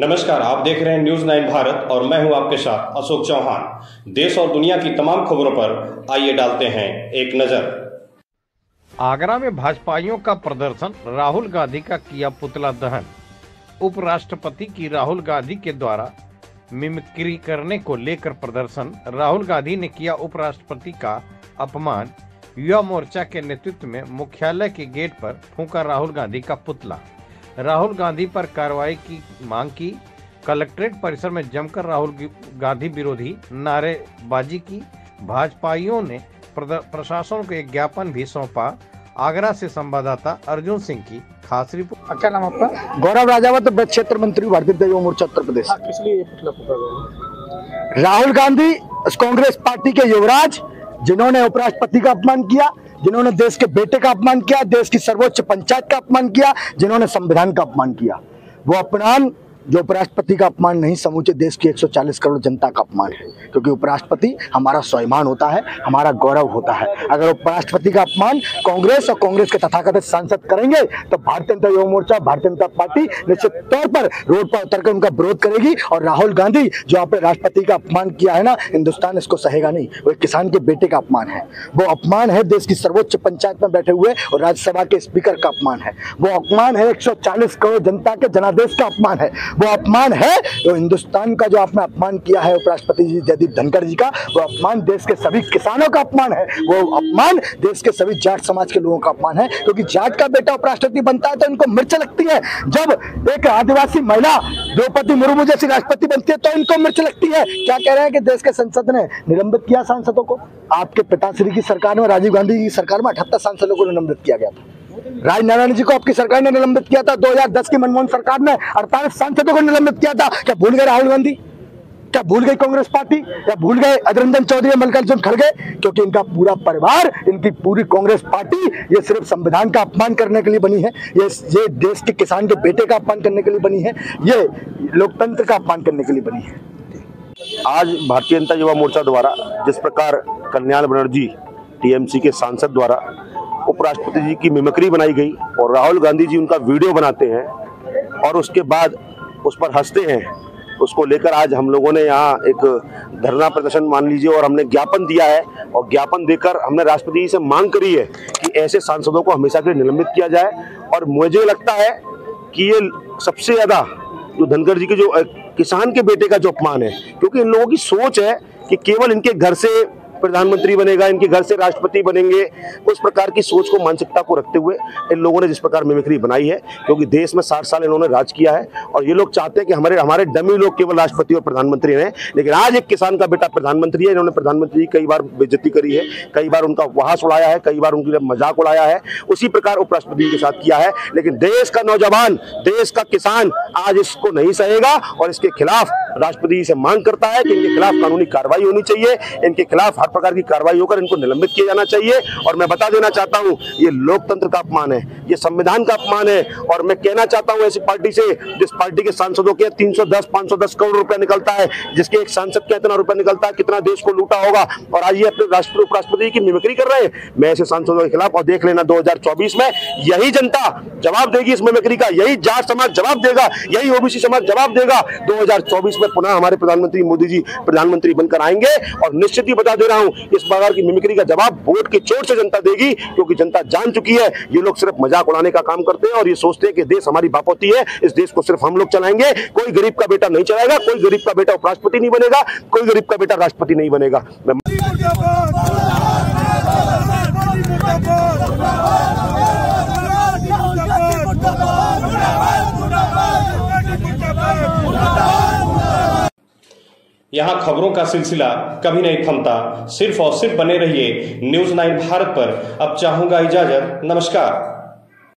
नमस्कार, आप देख रहे हैं न्यूज 9 भारत और मैं हूं आपके साथ अशोक चौहान। देश और दुनिया की तमाम खबरों पर आइए डालते हैं एक नजर। आगरा में भाजपाइयों का प्रदर्शन, राहुल गांधी का किया पुतला दहन। उपराष्ट्रपति की राहुल गांधी के द्वारा मिमिक्री करने को लेकर प्रदर्शन, राहुल गांधी ने किया उपराष्ट्रपति का अपमान। युवा मोर्चा के नेतृत्व में मुख्यालय के गेट पर फूंका राहुल गांधी का पुतला। राहुल गांधी पर कार्रवाई की मांग की। कलेक्ट्रेट परिसर में जमकर राहुल गांधी विरोधी नारेबाजी की। भाजपाइयों ने प्रशासन को एक ज्ञापन भी सौंपा। आगरा से संवाददाता अर्जुन सिंह की खास रिपोर्ट। क्या नाम आपका? गौरव राजावत, क्षेत्र मंत्री भारतीय जनता युवा मोर्चा उत्तर प्रदेश। किस लिए ये पुतला फूंका गया? राहुल गांधी कांग्रेस पार्टी के युवराज, जिन्होंने उपराष्ट्रपति का अपमान किया, जिन्होंने देश के बेटे का अपमान किया, देश की सर्वोच्च पंचायत का अपमान किया, जिन्होंने संविधान का अपमान किया, वो अपमान जो उपराष्ट्रपति का अपमान नहीं, समूचे देश की 140 करोड़ जनता का अपमान है। क्योंकि उपराष्ट्रपति हमारा स्वाभिमान होता है, हमारा गौरव होता है। अगर उपराष्ट्रपति का अपमान कांग्रेस और कांग्रेस के तथाकथित सांसद करेंगे तो भारतीय जनता युवा मोर्चा, भारतीय जनता पार्टी निश्चित तौर पर रोड पर उतरकर उनका विरोध करेगी। और राहुल गांधी जो आपने राष्ट्रपति का अपमान किया है ना, हिंदुस्तान इसको सहेगा नहीं। वो एक किसान के बेटे का अपमान है, वो अपमान है देश की सर्वोच्च पंचायत में बैठे हुए और राज्यसभा के स्पीकर का अपमान है, वो अपमान है 140 करोड़ जनता के जनादेश का अपमान है, वो अपमान है तो हिंदुस्तान का जो आपने अपमान किया है उपराष्ट्रपति जी जगदीप धनखड़ जी का, वो अपमान देश के सभी किसानों का अपमान है, वो अपमान देश के सभी जाट समाज के लोगों का अपमान है। क्योंकि जाट का बेटा उपराष्ट्रपति बनता है तो इनको मिर्च लगती है, जब एक आदिवासी महिला द्रौपदी मुर्मू जैसी राष्ट्रपति बनती है तो इनको मिर्च लगती है। क्या कह रहे हैं कि देश के संसद ने निलंबित किया सांसदों को? आपके पिताश्री की सरकार में, राजीव गांधी की सरकार में 78 सांसदों को निलंबित किया गया था। राजनारायण जी को आपकी सरकार ने निलंबित किया था। 2010 की मनमोहन सरकार ने 48 सांसदों को निलंबित किया था। क्या भूल गए राहुल गांधी? क्या भूल गई कांग्रेस पार्टी? या भूल गए अधीर रंजन चौधरी, मल्लिकार्जुन खड़गे? क्योंकि इनका पूरा परिवार, इनकी पूरी कांग्रेस पार्टी ये सिर्फ संविधान का अपमान करने के लिए बनी है, ये देश के किसान के बेटे का अपमान करने के लिए बनी है, ये लोकतंत्र का अपमान करने के लिए बनी है। आज भारतीय जनता युवा मोर्चा द्वारा जिस प्रकार कल्याण बनर्जी टीएमसी के सांसद द्वारा उपराष्ट्रपति जी की मिमिक्री बनाई गई और राहुल गांधी जी उनका वीडियो बनाते हैं और उसके बाद उस पर हंसते हैं, उसको लेकर आज हम लोगों ने यहाँ एक धरना प्रदर्शन मान लीजिए और हमने ज्ञापन दिया है। और ज्ञापन देकर हमने राष्ट्रपति जी से मांग करी है कि ऐसे सांसदों को हमेशा के लिए निलंबित किया जाए। और मुझे लगता है कि ये सबसे ज्यादा जो धनखड़ जी के जो किसान के बेटे का जो अपमान है, क्योंकि इन लोगों की सोच है कि केवल इनके घर से प्रधानमंत्री बनेगा, इनके घर से राष्ट्रपति बनेंगे, उस प्रकार की सोच को, मानसिकता को रखते हुए इन लोगों ने जिस प्रकार मिमिक्री बनाई है। क्योंकि देश में 60 साल इन्होंने राज किया है और ये लोग चाहते हैं कि हमारे डमी लोग केवल राष्ट्रपति और प्रधानमंत्री रहे। लेकिन आज एक किसान का बेटा प्रधानमंत्री है। इन्होंने प्रधानमंत्री कई बार बेइज्जती करी है, कई बार उनका उपहास उड़ाया है, कई बार उनकी मजाक उड़ाया है, उसी प्रकार उपराष्ट्रपति के साथ किया है। लेकिन देश का नौजवान, देश का किसान आज इसको नहीं सहेगा और इसके खिलाफ राष्ट्रपति जी से मांग करता है कि इनके खिलाफ कानूनी कार्रवाई होनी चाहिए, इनके खिलाफ हर प्रकार की कार्रवाई होकर इनको निलंबित किया जाना चाहिए। और मैं बता देना चाहता हूं, ये लोकतंत्र का अपमान है, ये संविधान का अपमान है। और मैं कहना चाहता हूं ऐसी पार्टी से, जिस पार्टी के सांसदों के 310-510 करोड़ रुपया निकलता है, जिसके एक सांसद का इतना रुपया निकलता है, कितना देश को लूटा होगा, और आज ये अपने उपराष्ट्रपति की मिमिक्री कर रहे हैं। मैं ऐसे सांसदों के खिलाफ, और देख लेना 2024 में यही जनता जवाब देगी इस मिमिक्री का, यही जाट समाज जवाब देगा, यही ओबीसी समाज जवाब देगा। 2024 में पुनः हमारे प्रधानमंत्री मोदी जी प्रधानमंत्री बनकर आएंगे और निश्चित ही बता दे रहा हूं, इस प्रकार की मिमिक्री का जवाब वोट की चोट से जनता देगी। क्योंकि जनता जान चुकी है ये लोग सिर्फ मजाक उड़ाने का काम करते हैं और ये सोचते हैं कि देश हमारी बापोती है, इस देश को सिर्फ हम लोग चलाएंगे, कोई गरीब का बेटा नहीं चलाएगा, कोई गरीब का बेटा उपराष्ट्रपति नहीं बनेगा, कोई गरीब का बेटा राष्ट्रपति नहीं बनेगा। यहाँ खबरों का सिलसिला कभी नहीं थमता। सिर्फ और सिर्फ बने रहिए न्यूज 9 भारत पर। अब चाहूंगा इजाजत। नमस्कार।